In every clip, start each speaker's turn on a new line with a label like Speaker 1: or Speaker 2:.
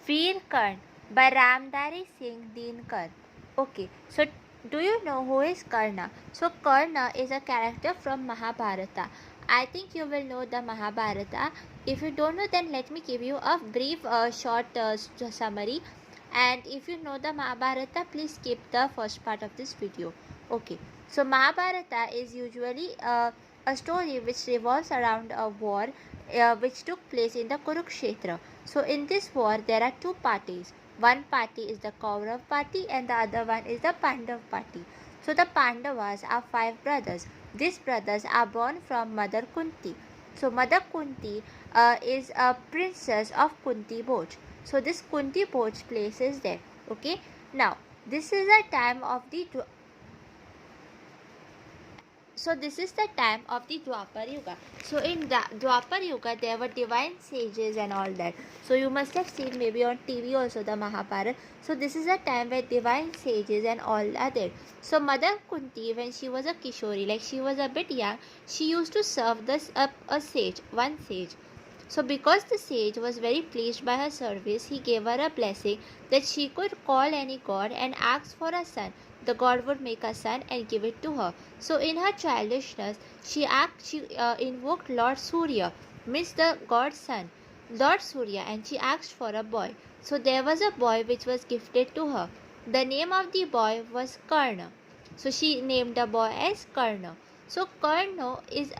Speaker 1: Veer Karn by Ramdari Singh Dinkar. Okay, so do you know who is Karna? So Karna is a character from Mahabharata. I think you will know the Mahabharata. If you don't know, then let me give you a brief, short summary. And if you know the Mahabharata, please skip the first part of this video. Okay, so Mahabharata is usually a story which revolves around a war which took place in the Kurukshetra. So in this war there are two parties. One party is the Kaurav party and the other one is the Pandav party. So the Pandavas are 5 brothers. These brothers are born from Mother Kunti. So Mother Kunti is a princess of Kunti Bhoj. So this Kunti Bhoj place is there. Okay. Now this is the time of the this is the time of the Dwapar Yuga. So in the Dwapar Yuga there were divine sages and all that. So you must have seen maybe on TV also the Mahabharata. So this is a time where divine sages and all are there. So Mother Kunti, when she was a Kishori, like she was a bit young, she used to serve this a sage, one sage. So because the sage was very pleased by her service, he gave her a blessing that she could call any god and ask for a son. The god would make a son and give it to her. So in her childishness, she invoked Lord Surya, means the god's son, Lord Surya, and she asked for a boy. So there was a boy which was gifted to her. The name of the boy was Karna. So she named the boy as Karna. So Karna is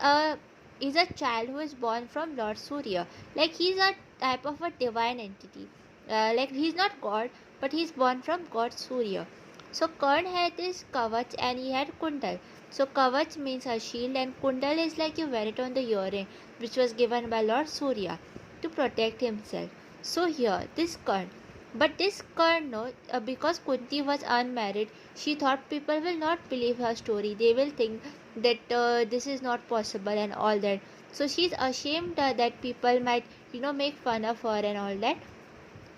Speaker 1: a child who is born from Lord Surya. Like he is a type of a divine entity. Like he is not God, but he is born from God Surya. So Karn had this kavach and he had kundal. So kavach means a shield and kundal is like you wear it on the earring, which was given by Lord Surya to protect himself. So here this Karn. But this Karn, no, because Kunti was unmarried, she thought people will not believe her story. They will think that this is not possible and all that. So she's ashamed that people might, make fun of her and all that.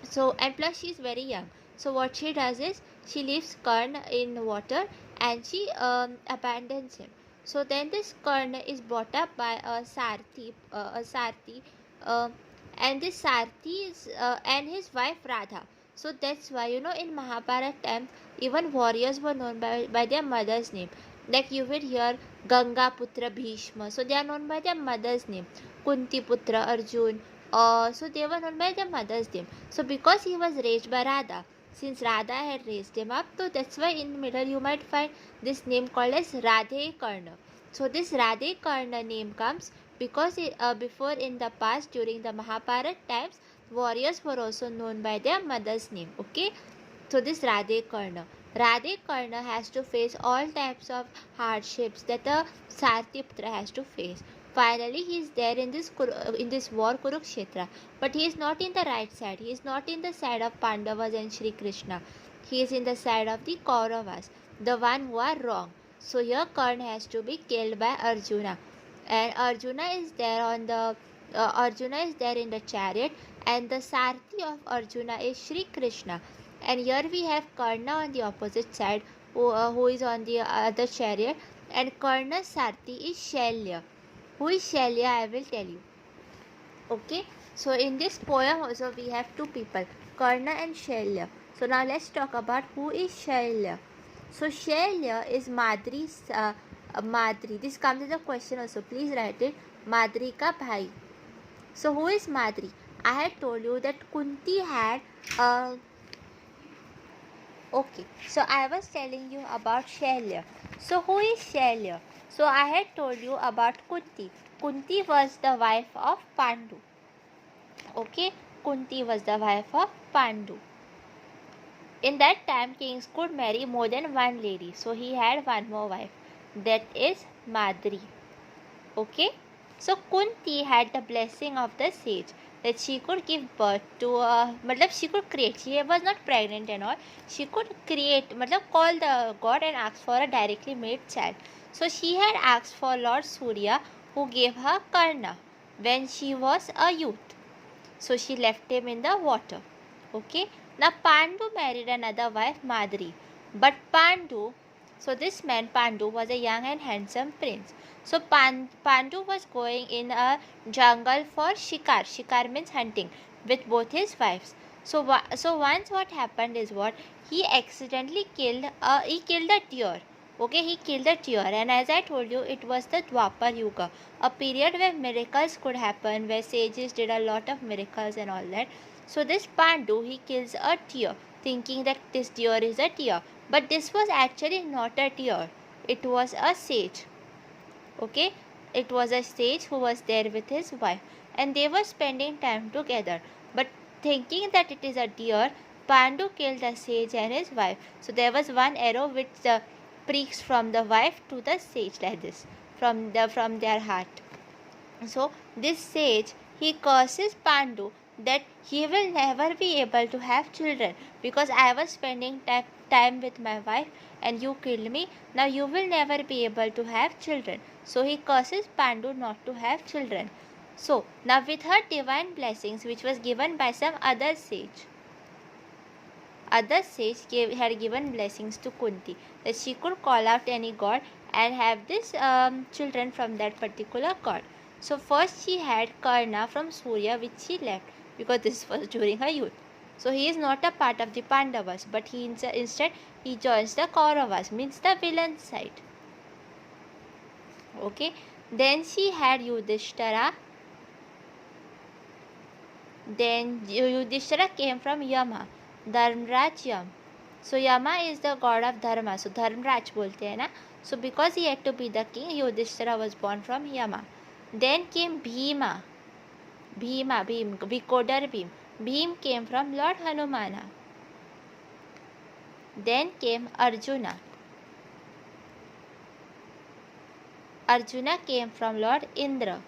Speaker 1: So, and plus she's very young. So what she does is she leaves Karn in water and she abandons him. So then this Karn is brought up by a Sarthi, uh, and this Sarthi is and his wife Radha. So that's why in Mahabharata times even warriors were known by their mother's name. Like you will hear Ganga Putra Bhishma. So they are known by their mother's name. Kunti Putra Arjun. So they were known by their mother's name. So because he was raised by Radha, since Radha had raised him up, so that's why in middle you might find this name called as Radhe Karna. So this Radhe Karna name comes because before in the past during the Mahabharata times, warriors were also known by their mother's name. Okay, so this Radhe Karna. Radhe Karna has to face all types of hardships that a Sartiputra has to face. Finally, he is there in this war Kurukshetra, but he is not in the right side. He is not in the side of Pandavas and Shri Krishna. He is in the side of the Kauravas, the one who are wrong. So here Karn has to be killed by Arjuna, and Arjuna is there in the chariot, and the Sarthi of Arjuna is Shri Krishna. And here we have Karna on the opposite side, who is on the other chariot, and Karna's Sarthi is Shailya. Who is Shailya, I will tell you. Okay, so in this poem also we have two people, Karna and Shailya. So now let's talk about who is Shailya. So Shailya is Madri's Madri. This comes as a question also. Please write it. Madri ka bhai. So who is Madri? I had told you that Kunti had okay, so I was telling you about Shailya. So who is Shailya? So I had told you about Kunti. Kunti was the wife of Pandu. Okay, Kunti was the wife of Pandu. In that time, kings could marry more than one lady. So he had one more wife. That is Madri. Okay, so Kunti had the blessing of the sage that she could give birth to she could create. She was not pregnant and all. She could create, call the god and ask for a directly made child. So she had asked for Lord Surya, who gave her Karna when she was a youth. So she left him in the water. Okay. Now Pandu married another wife, Madri. But Pandu, so this man Pandu was a young and handsome prince. So Pandu was going in a jungle for shikar. Shikar means hunting with both his wives. So once what happened is what he accidentally killed a deer. Okay, he killed a deer, and as I told you, it was the Dwapar Yuga, a period where miracles could happen, where sages did a lot of miracles and all that. So this Pandu, he kills a deer, thinking that this deer is a deer, but this was actually not a deer. It was a sage. Okay, it was a sage who was there with his wife, and they were spending time together. But thinking that it is a deer, Pandu killed the sage and his wife. So there was one arrow which pricks from the wife to the sage, like this, from their heart. So this sage, he curses Pandu that he will never be able to have children, because I was spending time with my wife and you killed me. Now you will never be able to have children. So he curses Pandu not to have children. So now with her divine blessings, which was given by some other sage, had given blessings to Kunti, that she could call out any god and have this children from that particular god. So first she had Karna from Surya, which she left because this was during her youth. So he is not a part of the Pandavas, but he instead he joins the Kauravas, means the villain side. Okay, then she had Yudhishthira. Then Yudhishthira came from Yama, Dharmraj Yam. So Yama is the god of Dharma. So Dharmraj bolte hai na. So because he had to be the king, Yudhishthira was born from Yama. Then came Bhima. Decoder Bhim. Bhim came from Lord Hanumana. Then came Arjuna. Arjuna came from Lord Indra.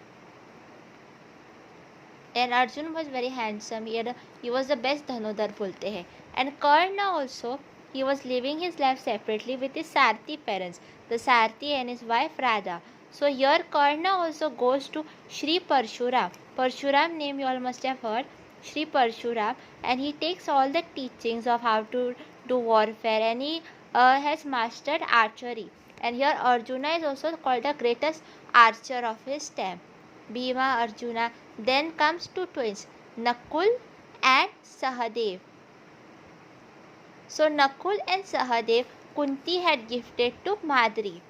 Speaker 1: And Arjun was very handsome. He was the best Dhanodhar bolte hai. And Karna also, he was living his life separately with his Sarthi parents, the Sarthi and his wife Radha. So here Karna also goes to Shri Parshuram. Parshuram name you all must have heard. Shri Parshuram, and he takes all the teachings of how to do warfare, and he has mastered archery. And here Arjuna is also called the greatest archer of his time. Bhima, Arjuna. Then comes two twins, Nakul and Sahadev. So Nakul and Sahadev, Kunti had gifted to Madri.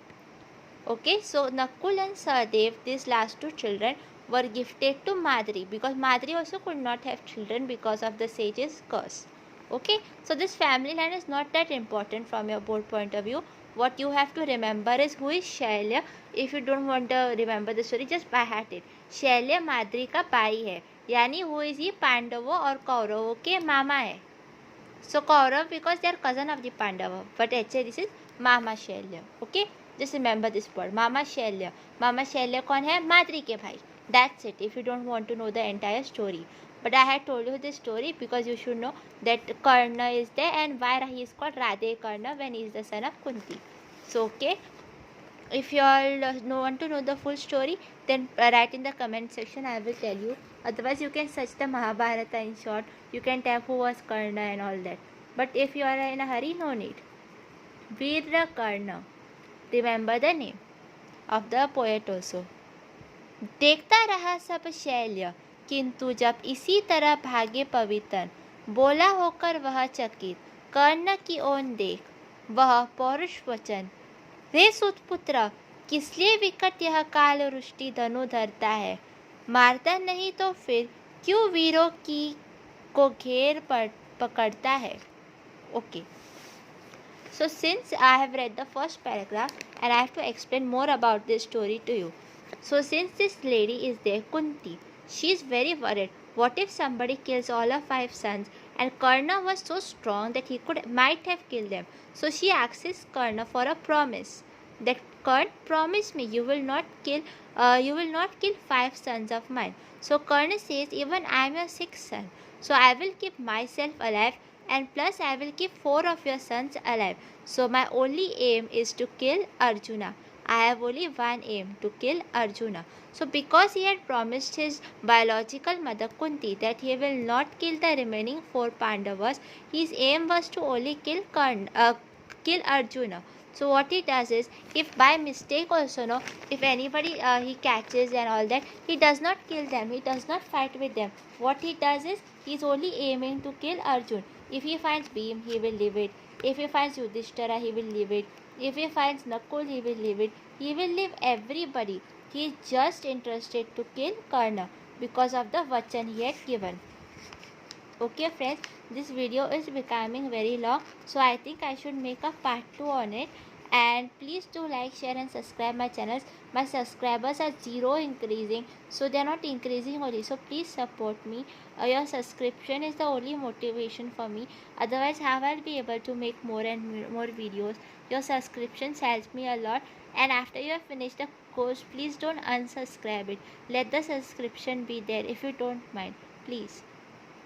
Speaker 1: Okay, so Nakul and Sahadev, these last two children, were gifted to Madri, because Madri also could not have children because of the sage's curse. Okay, so this family line is not that important from your board point of view. What you have to remember is who is Shailya. If you don't want to remember the story, just by heart it. शैल्य Madri का भाई है, यानी who is he, पांडवों और कौरवों के मामा है. So Kaurav, because they are cousin of the Pandava, but actually this is Mama Shailya. Okay, just remember this word, Mama Shailya. Mama Shailya कौन है, माद्री के भाई. That's it. If you don't want to know the entire story, but I had told you this story because you should know that Karna is there and why he is called Radhe Karna when he is the son of Kunti. So okay, if you all want to know the full story, then write in the comment section, I will tell you. Otherwise you can search the Mahabharata in short, you can tell who was Karna and all that. But if you are in a hurry, no need. Veer Karna, remember the name of the poet also. देखता रहा सब शैल्य, किंतु जब इसी तरह भागे पवित्र, बोला होकर वह चकित, कर्ण की ओन देख, वह पौरुष वचन, वे सुतपुत्र, किसलिए विकट यह काल रुष्टि धनु धरता है, मारता नहीं तो फिर क्यों वीरों की को घेर पकड़ता है. Okay, so since I have read the first paragraph and I have to explain more about this story to you. So since this lady is there, Kunti, she is very worried. What if somebody kills all her 5 sons? And Karna was so strong that he might have killed them. So she asks Karna for a promise that, Karn, promise me you will not kill 5 sons of mine. So Karna says, even I am your 6th son, so I will keep myself alive, and plus I will keep 4 of your sons alive. So my only aim is to kill Arjuna. I have only one aim, to kill Arjuna. So because he had promised his biological mother Kunti that he will not kill the remaining 4 Pandavas, his aim was to only kill Arjuna. So what he does is, if by mistake also, no, if anybody he catches and all that, he does not kill them, he does not fight with them. What he does is, he is only aiming to kill Arjun. If he finds Bhim, he will leave it. If he finds Yudhishthira, he will leave it. If he finds Nakul, he will leave it. He will leave everybody. He is just interested to kill Karna because of the vachan he had given. Okay friends, this video is becoming very long, so I think I should make a part 2 on it. And please do like, share and subscribe my channels. My subscribers are zero increasing, so they are not increasing only, so please support me. Your subscription is the only motivation for me, otherwise how I'll be able to make more and more videos. Your subscriptions helps me a lot, and after you have finished the course, please don't unsubscribe it. Let the subscription be there if you don't mind, please.